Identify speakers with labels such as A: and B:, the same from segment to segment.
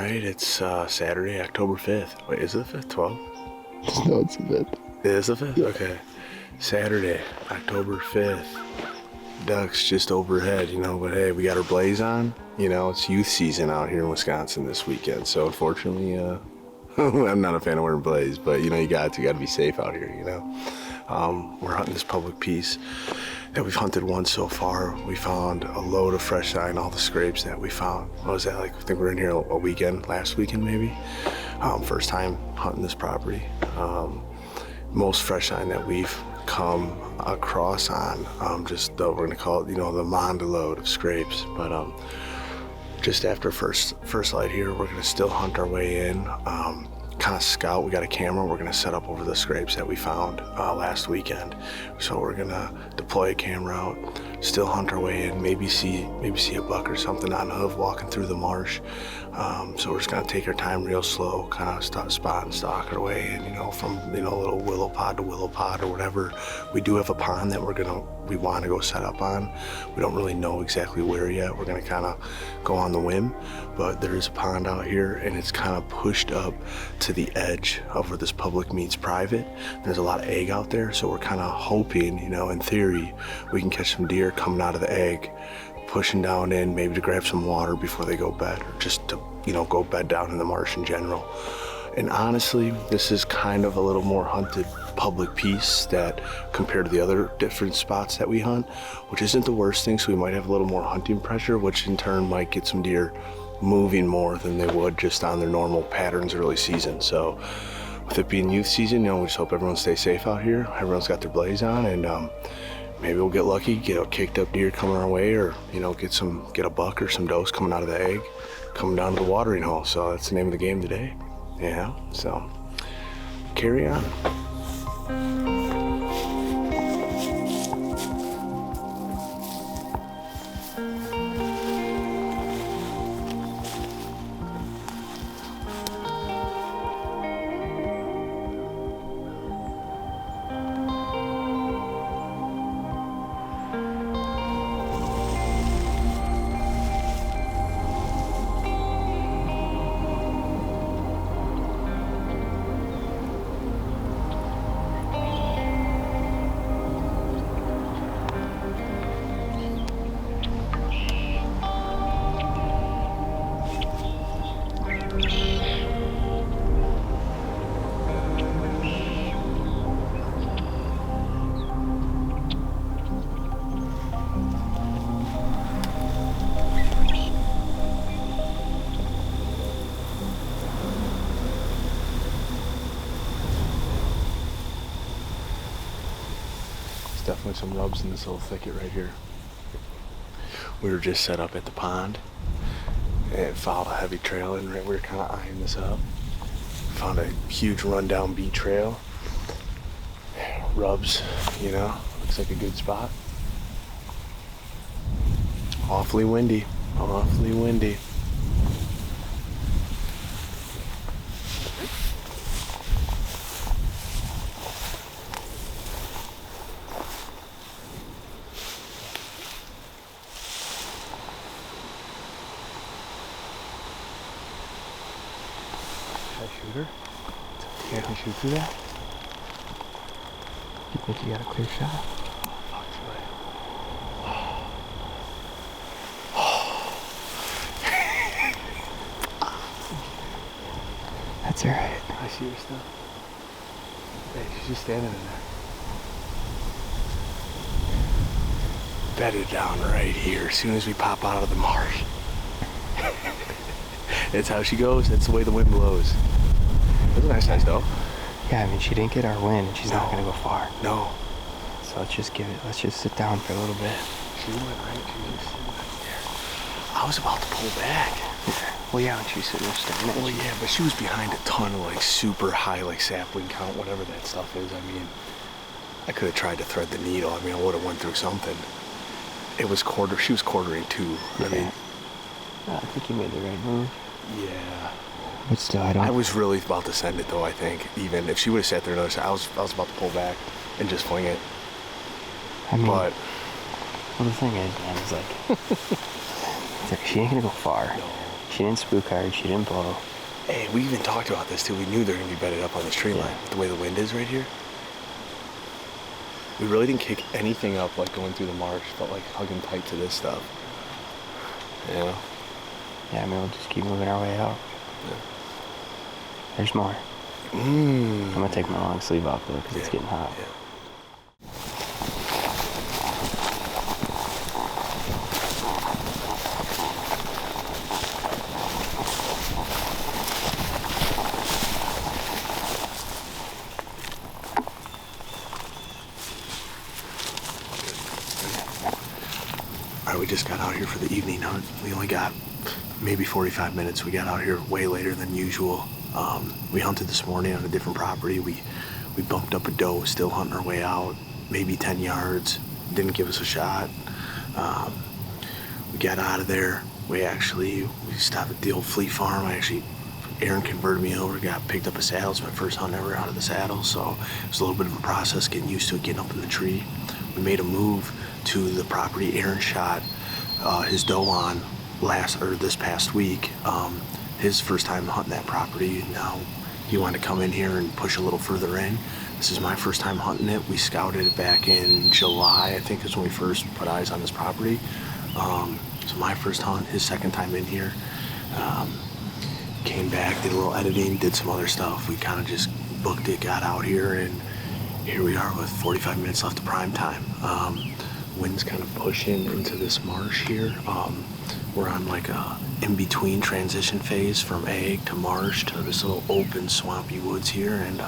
A: right, it's Saturday, October 5th. Wait, is it the 5th? 12th?
B: No, it's the 5th.
A: It is the 5th?
B: Yeah.
A: Okay. Saturday, October 5th. Ducks just overhead, but hey, we got our blaze on. It's youth season out here in Wisconsin this weekend. So unfortunately, I'm not a fan of wearing blaze, but you got to be safe out here, We're hunting this public piece that we've hunted once so far. We found a load of fresh sign, all the scrapes that we found. What was that, I think we were in here a weekend, last weekend maybe. First time hunting this property. Most fresh sign that we've come across on, we're gonna call it, the Monda load of scrapes. But just after first light here, we're gonna still hunt our way in, kind of scout. We got a camera we're gonna set up over the scrapes that we found last weekend. So we're gonna deploy a camera out, still hunt our way in, maybe see a buck or something on hoof walking through the marsh. So we're just gonna take our time real slow, kind of spot and stalk our way in, from a little willow pod to willow pod or whatever. We do have a pond that we want to go set up on. We don't really know exactly where yet. We're gonna kind of go on the whim, but there is a pond out here and it's kind of pushed up to the edge of where this public meets private. There's a lot of egg out there, so we're kind of hoping, in theory, we can catch some deer coming out of the egg, pushing down in, maybe to grab some water before they go bed, or just to go bed down in the marsh in general. And honestly, this is kind of a little more hunted public piece that compared to the other different spots that we hunt, which isn't the worst thing. So we might have a little more hunting pressure, which in turn might get some deer moving more than they would just on their normal patterns early season. So with it being youth season, we just hope everyone stays safe out here. Everyone's got their blaze on, and maybe we'll get lucky, get a kicked up deer coming our way, or get a buck or some does coming out of the egg, coming down to the watering hole. So that's the name of the game today. Yeah, so carry on. Definitely some rubs in this little thicket right here. We were just set up at the pond and followed a heavy trail, and we were kind of eyeing this up. Found a huge rundown beat trail. Rubs, looks like a good spot. Awfully windy, awfully windy. Shoot her? Can I shoot through that?
B: You think you got a clear shot?
A: Fuck,
B: That's alright.
A: I see her still. Hey, she's just standing in there. Bedded down right here as soon as we pop out of the marsh. That's how she goes. That's the way the wind blows. That's a nice size though.
B: Yeah, she didn't get our wind, and she's not gonna go far.
A: No.
B: So let's just sit down for a little bit.
A: She went right. She was sitting right there. I was about to pull back.
B: Well, yeah, when she was sitting there staring at
A: Well, yeah, but she was behind a ton of super high sapling count, whatever that stuff is. I could have tried to thread the needle. I would have went through something. It was she was quartering too.
B: Yeah. I think you made the right move.
A: Yeah.
B: But still,
A: I was really about to send it though, I think. Even if she would have sat there another side, I was about to pull back and just fling it. But
B: well, the thing is, man, is she ain't gonna go far.
A: No.
B: She didn't spook hard. She didn't blow.
A: Hey, we even talked about this too. We knew they're gonna be bedded up on this tree line, the way the wind is right here. We really didn't kick anything up like going through the marsh. Felt like hugging tight to this stuff. Yeah.
B: Yeah, I mean, we'll just keep moving our way out.
A: Yeah.
B: There's more. I'm gonna take my long sleeve off though, because it's getting hot.
A: Yeah. All right, we just got out here for the evening hunt. We only got maybe 45 minutes. We got out here way later than usual. We hunted this morning on a different property. We bumped up a doe, still hunting our way out, maybe 10 yards. Didn't give us a shot. We got out of there. We stopped at the old Fleet Farm. Aaron converted me over, picked up a saddle. It's my first hunt ever out of the saddle, so it was a little bit of a process getting used to it, getting up in the tree. We made a move to the property Aaron shot his doe on this past week. His first time hunting that property. Now he wanted to come in here and push a little further in. This is my first time hunting it. We scouted it back in July, I think is when we first put eyes on this property. So my first hunt, his second time in here. Came back, did a little editing, did some other stuff. We kind of just booked it, got out here, and here we are with 45 minutes left of prime time. Wind's kind of pushing into this marsh here. We're on like a in-between transition phase from ag to marsh to this little open swampy woods here, and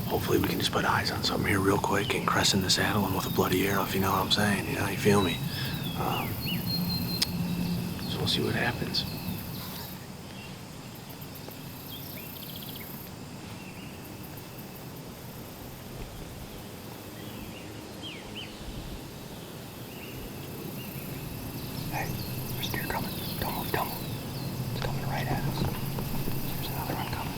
A: hopefully we can just put eyes on something here real quick and crest in the saddle and with a bloody arrow, if you know what I'm saying. You know, you feel me? So we'll see what happens.
B: Hey, there's deer coming. Don't move, don't move. It's coming right at us. There's another one coming.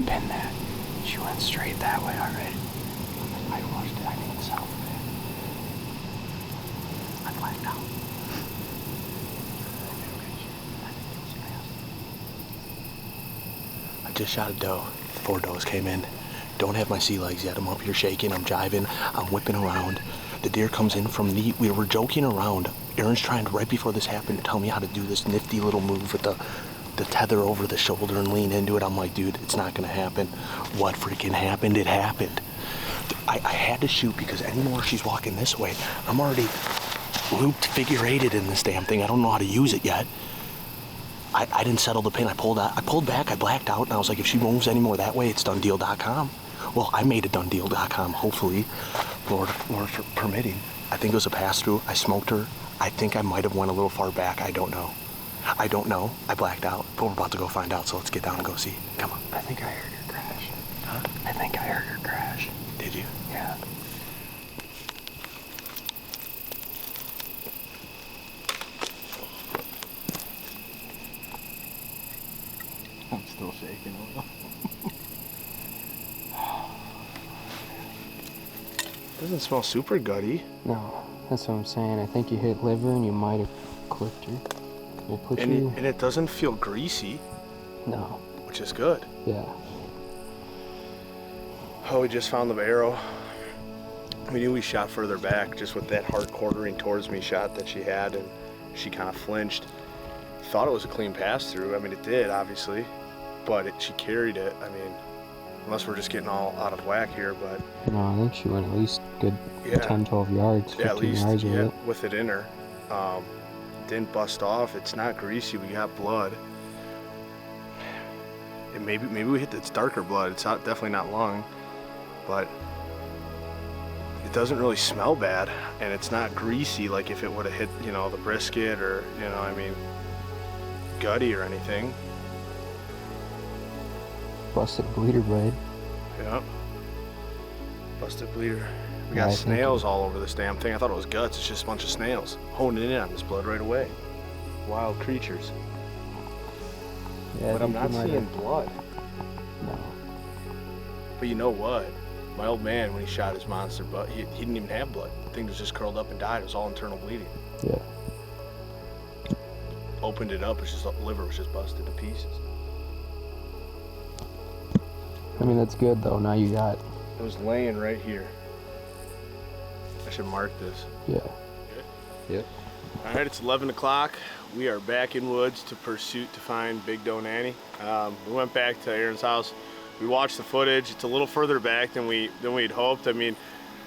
B: Pin that. She went straight that way already. I watched it. I think it's south of it. I blacked out.
A: I just shot a doe. 4 does came in. Don't have my sea legs yet. I'm up here shaking. I'm jiving. I'm whipping around. The deer comes in from we were joking around. Aaron's trying to, right before this happened, to tell me how to do this nifty little move with the tether over the shoulder and lean into it. I'm like, dude, it's not gonna happen. What freaking happened? It happened. I had to shoot because anymore she's walking this way. I'm already looped, figure eighted in this damn thing. I don't know how to use it yet. I didn't settle the pin. I pulled back, I blacked out, and I was like, if she moves anymore that way, it's donedeal.com. Well, I made it donedeal.com, hopefully, Lord permitting. I think it was a pass-through. I smoked her I think I might have went a little far back. I don't know. I don't know. I blacked out, but we're about to go find out, so let's get down and go see. Come on.
B: I think I heard her crash.
A: Huh?
B: I think I heard her crash.
A: Did you?
B: Yeah.
A: I'm still shaking a little. Doesn't smell super gutty.
B: No, that's what I'm saying. I think you hit liver and you might have clipped her. We'll put you...
A: And it doesn't feel greasy.
B: No.
A: Which is good.
B: Yeah.
A: Oh, we just found the arrow. We knew we shot further back just with that hard quartering towards me shot that she had, and she kind of flinched. Thought it was a clean pass through. I mean, it did, obviously, but she carried it. I mean, unless we're just getting all out of whack here, but...
B: No, I think she went at least good 10, 12 yards, 15
A: at least,
B: yards
A: yeah, with it in her. Didn't bust off. It's not greasy. We got blood. And maybe we hit it's darker blood. It's not, definitely not lung, but it doesn't really smell bad, and it's not greasy like if it would have hit, you know, the brisket or, you know, I mean, gutty or anything.
B: Busted bleeder blade.
A: Yep. Busted bleeder. We got snails all over this damn thing. I thought it was guts. It's just a bunch of snails honing in on this blood right away. Wild creatures.
B: Yeah,
A: but I'm not seeing blood.
B: No.
A: But you know what? My old man, when he shot his monster butt, he didn't even have blood. The thing was just curled up and died. It was all internal bleeding.
B: Yeah.
A: Opened it up, it's just the liver was just busted to pieces.
B: I mean, that's good though. Now you got...
A: It was laying right here. I should mark this.
B: Yeah.
A: Good? Yep. All right, it's 11 o'clock. We are back in woods to pursuit to find Big Doe Nanny. We went back to Aaron's house. We watched the footage. It's a little further back than we'd hoped. I mean,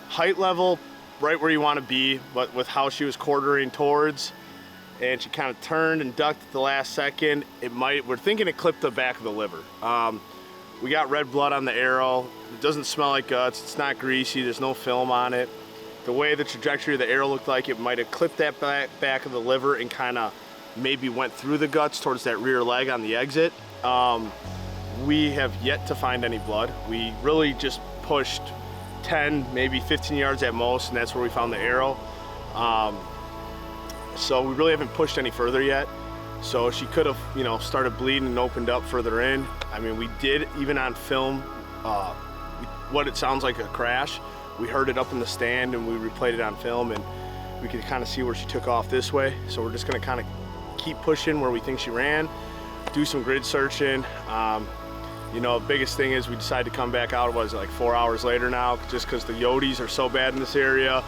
A: height level, right where you want to be, but with how she was quartering towards, and she kind of turned and ducked at the last second, we're thinking it clipped the back of the liver. We got red blood on the arrow. It doesn't smell like guts. It's not greasy. There's no film on it. The way the trajectory of the arrow looked like, it might have clipped that back of the liver and kind of maybe went through the guts towards that rear leg on the exit. We have yet to find any blood. We really just pushed 10, maybe 15 yards at most, and that's where we found the arrow. So we really haven't pushed any further yet. So she could have, you know, started bleeding and opened up further in. I mean, we did, even on film, what it sounds like a crash. We heard it up in the stand and we replayed it on film, and we could kind of see where she took off this way. So we're just gonna kind of keep pushing where we think she ran, do some grid searching. You know, the biggest thing is we decided to come back out, like 4 hours later now, just because the Yotes are so bad in this area.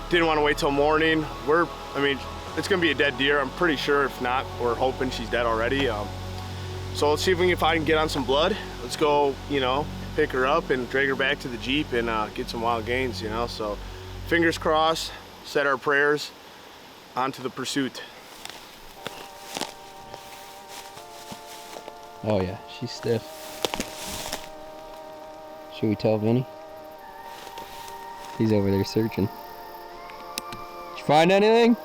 A: Didn't want to wait till morning. I mean, it's gonna be a dead deer, I'm pretty sure. If not, we're hoping she's dead already. So let's see if we can get on some blood. Let's go, you know, pick her up and drag her back to the Jeep and get some wild gains, you know. So fingers crossed, said our prayers, on to the pursuit.
B: Oh yeah, she's stiff. Should we tell Vinny? He's over there searching. Did you find anything?
A: No,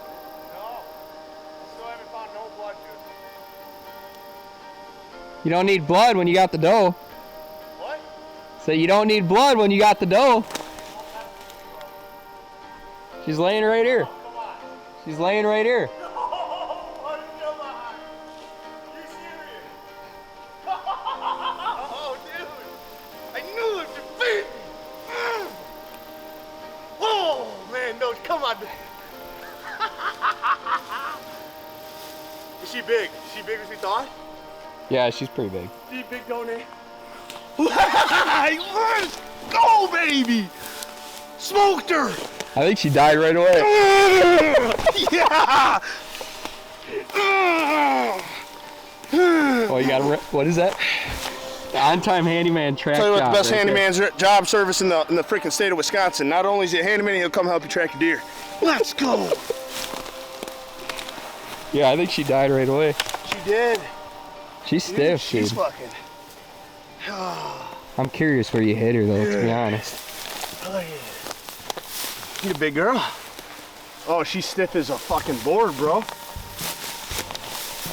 A: still haven't found no blood, dude.
B: You don't need blood when you got the doe.
A: What?
B: So you don't need blood when you got the doe. She's laying right here.
A: Come on.
B: She's laying right here.
A: No, come on. You serious? Oh, dude. I knew it would be. Oh, man, no, come on. Is she big? Is she big as we thought?
B: Yeah, she's pretty big.
A: She big, don't it? Let's go, baby! Smoked her!
B: I think she died right away.
A: Yeah!
B: Oh, you got what is that? The on-time handyman track job.
A: Tell you what, the best
B: right
A: handyman's job service in the freaking state of Wisconsin. Not only is he a handyman, he'll come help you track your deer. Let's go!
B: Yeah, I think she died right away.
A: She did.
B: She's stiff,
A: She's
B: dude.
A: fucking.
B: I'm curious where you hit her, though, to be honest.
A: Oh, yeah. You a big girl. Oh, she's stiff as a fucking board, bro.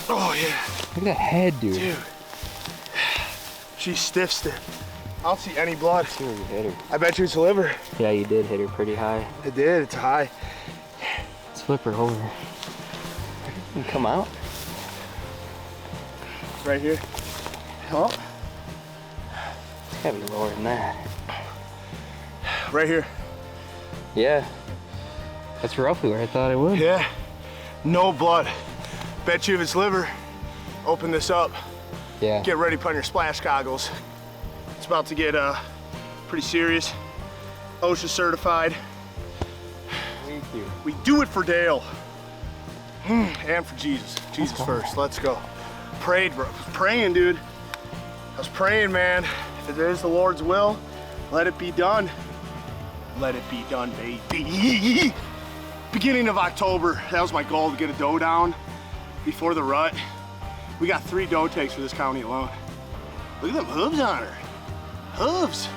A: Oh, yeah.
B: Look at that head, dude.
A: Dude. She's stiff. I don't see any blood.
B: Let's see where you hit her.
A: I bet you it's a liver.
B: Yeah, you did hit her pretty high.
A: It did, it's high.
B: Let's flip her over. You can come out.
A: Right here. Oh.
B: It's gotta be lower than that.
A: Right here.
B: Yeah. That's roughly where I thought it would.
A: Yeah. No blood. Bet you if it's liver, open this up.
B: Yeah.
A: Get ready, put on your splash goggles. It's about to get pretty serious. OSHA certified.
B: Thank you.
A: We do it for Dale. And for Jesus. Jesus first. Let's go. Prayed, bro. Praying, dude. I was praying, man. If it is the Lord's will, let it be done. Let it be done, baby. Beginning of October, that was my goal, to get a doe down before the rut. We got 3 doe takes for this county alone. Look at them hooves on her. Hooves.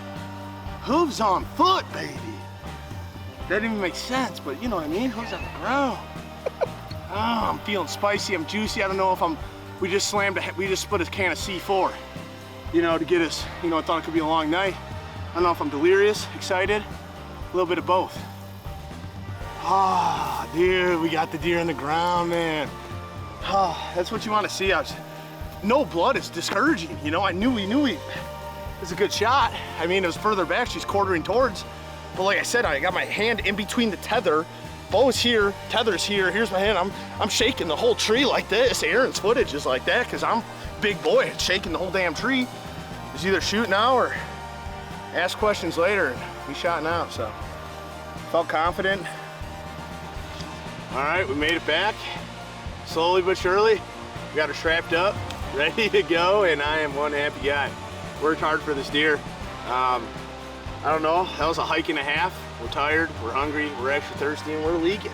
A: Hooves on foot, baby. That didn't even make sense, but you know what I mean? Hooves on the ground. Oh, I'm feeling spicy, I'm juicy. I don't know if we just split a can of C4, you know, to get us, you know, I thought it could be a long night. I don't know if I'm delirious, excited, a little bit of both. Ah, oh, dude, we got the deer in the ground, man. Oh, that's what you want to see. No blood is discouraging, you know. We knew it was a good shot. I mean, it was further back, she's quartering towards. But like I said, I got my hand in between the tether. Bow's here, tether's here, here's my hand. I'm shaking the whole tree like this. Aaron's footage is like that because I'm big boy and shaking the whole damn tree. It's either shoot now or ask questions later. And we shot now, so felt confident. All right, we made it back. Slowly but surely, we got her strapped up, ready to go, and I am one happy guy. Worked hard for this deer. I don't know, that was a hike and a half. We're tired, we're hungry, we're extra thirsty, and we're leaking.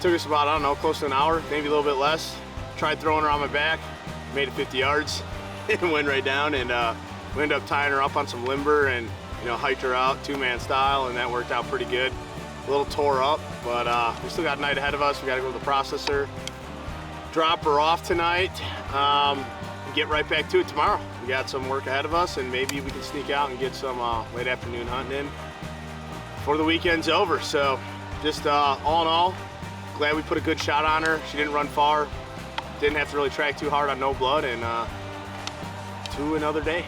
A: Took us about, I don't know, close to an hour, maybe a little bit less. Tried throwing her on my back, made it 50 yards, and went right down, and we ended up tying her up on some limber and, you know, hiked her out 2-man style, and that worked out pretty good. A little tore up, but we still got a night ahead of us. We gotta go to the processor, drop her off tonight, and get right back to it tomorrow. We got some work ahead of us, and maybe we can sneak out and get some late afternoon hunting in before the weekend's over. So just all in all, glad we put a good shot on her. She didn't run far, didn't have to really track too hard on no blood, and to another day.